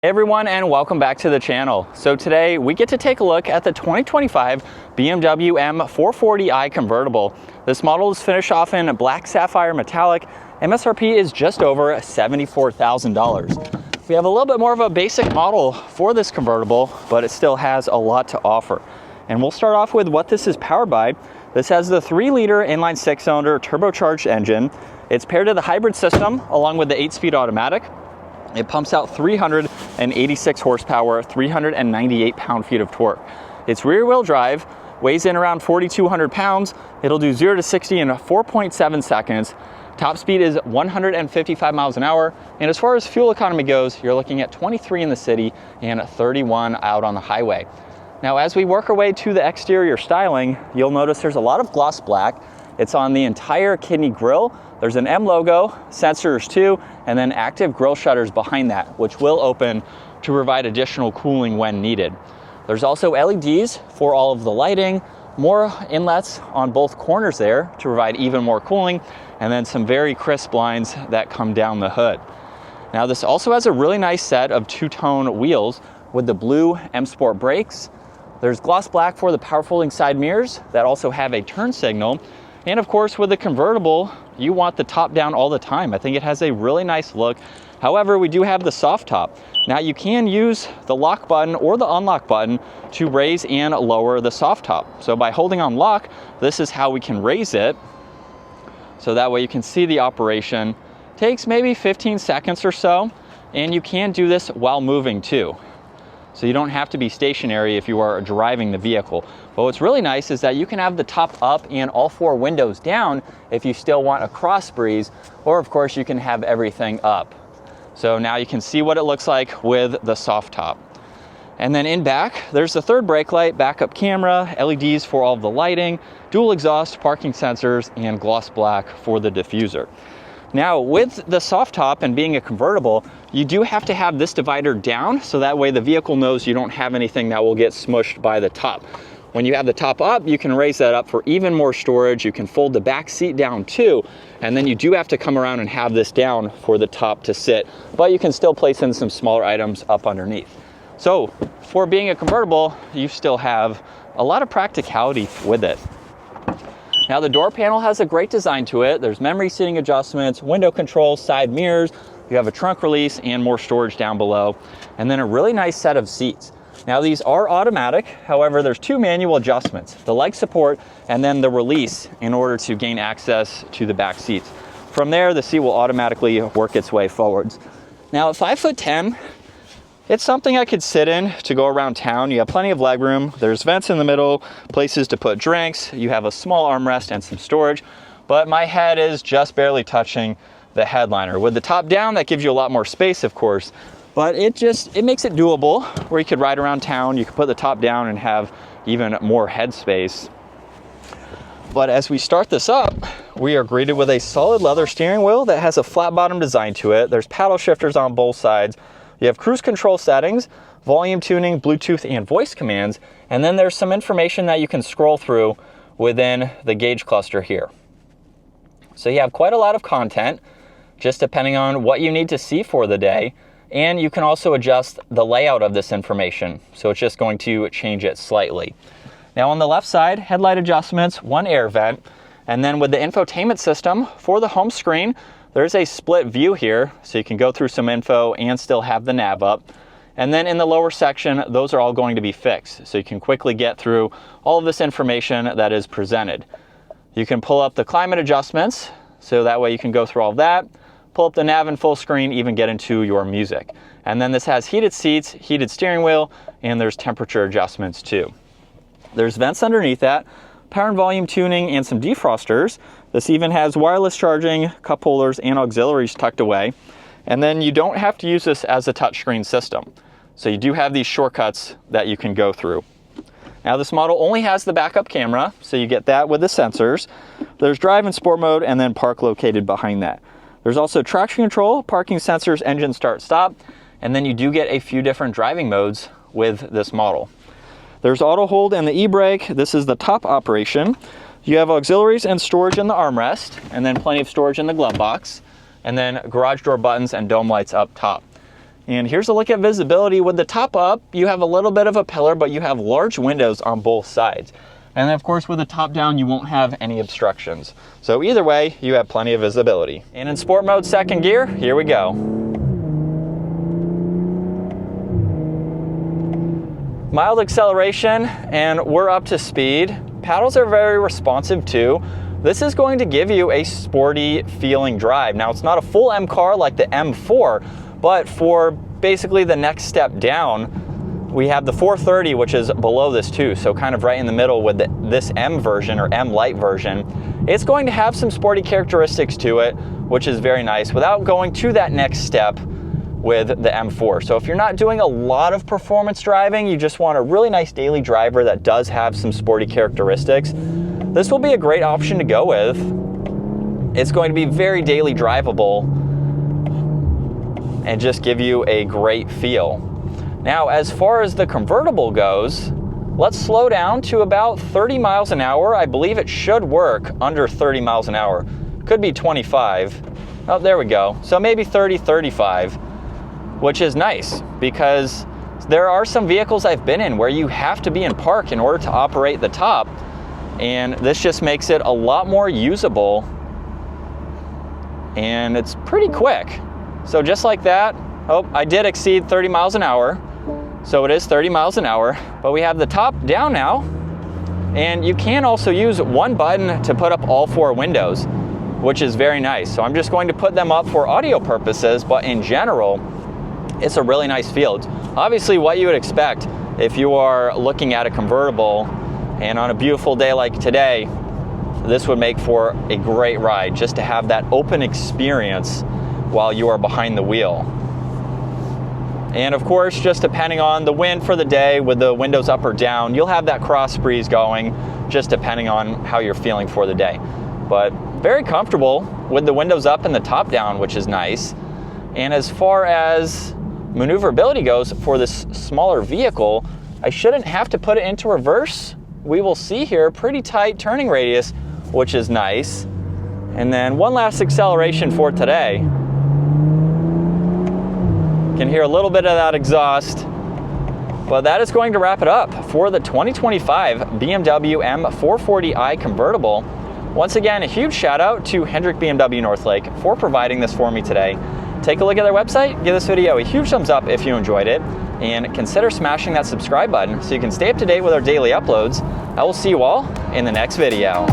Hey everyone, and welcome back to the channel. So today we get to take a look at the 2025 BMW M440i Convertible. This model is finished off in black sapphire metallic. MSRP is just over $74,000. We have a little bit more of a basic model for this convertible, but it still has a lot to offer. And we'll start off with what this is powered by. This has the 3-liter inline 6-cylinder turbocharged engine. It's paired to the hybrid system along with the 8-speed automatic. It pumps out 386 horsepower, 398 pound-feet of torque. It's rear-wheel drive, weighs in around 4,200 pounds. It'll do 0 to 60 in 4.7 seconds. Top speed is 155 miles an hour. And as far as fuel economy goes, you're looking at 23 in the city and 31 out on the highway. Now, as we work our way to the exterior styling, you'll notice there's a lot of gloss black. It's on the entire kidney grille. There's an M logo, sensors too, and then active grille shutters behind that, which will open to provide additional cooling when needed. There's also LEDs for all of the lighting, more inlets on both corners there to provide even more cooling, and then some very crisp lines that come down the hood. Now, this also has a really nice set of two-tone wheels with the blue M Sport brakes. There's gloss black for the power folding side mirrors that also have a turn signal. And of course, with the convertible, you want the top down all the time. I think it has a really nice look. However, we do have the soft top. Now, you can use the lock button or the unlock button to raise and lower the soft top. So by holding on lock, this is how we can raise it. So that way you can see the operation. Takes maybe 15 seconds or so, and you can do this while moving too. So you don't have to be stationary if you are driving the vehicle. But what's really nice is that you can have the top up and all 4 windows down if you still want a cross breeze, or of course you can have everything up. So now you can see what it looks like with the soft top. And then in back, there's the third brake light, backup camera, LEDs for all of the lighting, dual exhaust, parking sensors, and gloss black for the diffuser. Now, with the soft top and being a convertible, you do have to have this divider down, so that way the vehicle knows you don't have anything that will get smushed by the top. When you have the top up, you can raise that up for even more storage. You can fold the back seat down too, and then you do have to come around and have this down for the top to sit, but you can still place in some smaller items up underneath. So for being a convertible, you still have a lot of practicality with it. Now, the door panel has a great design to it. There's memory seating adjustments, window controls, side mirrors. You have a trunk release and more storage down below, and then a really nice set of seats. Now, these are automatic. However, there's 2 manual adjustments, the leg support and then the release in order to gain access to the back seats. From there, the seat will automatically work its way forwards. Now, at 5'10", it's something I could sit in to go around town. You have plenty of leg room. There's vents in the middle, places to put drinks. You have a small armrest and some storage, but my head is just barely touching the headliner. With the top down, that gives you a lot more space, of course, but it makes it doable where you could ride around town. You could put the top down and have even more head space. But as we start this up, we are greeted with a solid leather steering wheel that has a flat bottom design to it. There's paddle shifters on both sides. You have cruise control settings, volume tuning, Bluetooth, and voice commands, and then there's some information that you can scroll through within the gauge cluster here. So you have quite a lot of content, just depending on what you need to see for the day, and you can also adjust the layout of this information, so it's just going to change it slightly. Now, on the left side, headlight adjustments, 1 air vent, and then with the infotainment system for the home screen, there's a split view here, so you can go through some info and still have the nav up. And then in the lower section, those are all going to be fixed, so you can quickly get through all of this information that is presented. You can pull up the climate adjustments, so that way you can go through all of that, pull up the nav in full screen, even get into your music. And then this has heated seats, heated steering wheel, and there's temperature adjustments too. There's vents underneath that, power and volume tuning, and some defrosters. This even has wireless charging, cup holders, and auxiliaries tucked away. And then you don't have to use this as a touchscreen system. So you do have these shortcuts that you can go through. Now, this model only has the backup camera, so you get that with the sensors. There's drive and sport mode, and then park located behind that. There's also traction control, parking sensors, engine start stop, and then you do get a few different driving modes with this model. There's auto hold and the e-brake. This is the top operation. You have auxiliaries and storage in the armrest, and then plenty of storage in the glove box, and then garage door buttons and dome lights up top. And here's a look at visibility. With the top up, you have a little bit of a pillar, but you have large windows on both sides. And then of course with the top down, you won't have any obstructions. So either way, you have plenty of visibility. And in sport mode, second gear, here we go. Mild acceleration, and we're up to speed. Paddles are very responsive too. This is going to give you a sporty feeling drive. Now it's not a full M car like the M4, but for basically the next step down, we have the 430, which is below this too, so kind of right in the middle with this M version or M Lite version. It's going to have some sporty characteristics to it, which is very nice, without going to that next step with the M4. So if you're not doing a lot of performance driving, you just want a really nice daily driver that does have some sporty characteristics, this will be a great option to go with. It's going to be very daily drivable and just give you a great feel. Now, as far as the convertible goes, let's slow down to about 30 miles an hour. I believe it should work under 30 miles an hour. Could be 25. Oh, there we go. So maybe 30, 35, which is nice because there are some vehicles I've been in where you have to be in park in order to operate the top, and this just makes it a lot more usable, and it's pretty quick. So just like that, oh, I did exceed 30 miles an hour. So it is 30 miles an hour, but we have the top down now, and you can also use one button to put up all four windows, which is very nice. So I'm just going to put them up for audio purposes, but in general, it's a really nice feel. It's obviously what you would expect if you are looking at a convertible, and on a beautiful day like today, this would make for a great ride, just to have that open experience while you are behind the wheel. And of course, just depending on the wind for the day with the windows up or down, you'll have that cross breeze going, just depending on how you're feeling for the day. But very comfortable with the windows up and the top down, which is nice. And as far as maneuverability goes for this smaller vehicle, I shouldn't have to put it into reverse. We will see here pretty tight turning radius, which is nice. And then one last acceleration for today. Can hear a little bit of that exhaust, but that is going to wrap it up for the 2025 BMW M440i Convertible. Once again, a huge shout out to Hendrick BMW Northlake for providing this for me today. Take a look at their website, give this video a huge thumbs up if you enjoyed it, and consider smashing that subscribe button so you can stay up to date with our daily uploads. I will see you all in the next video.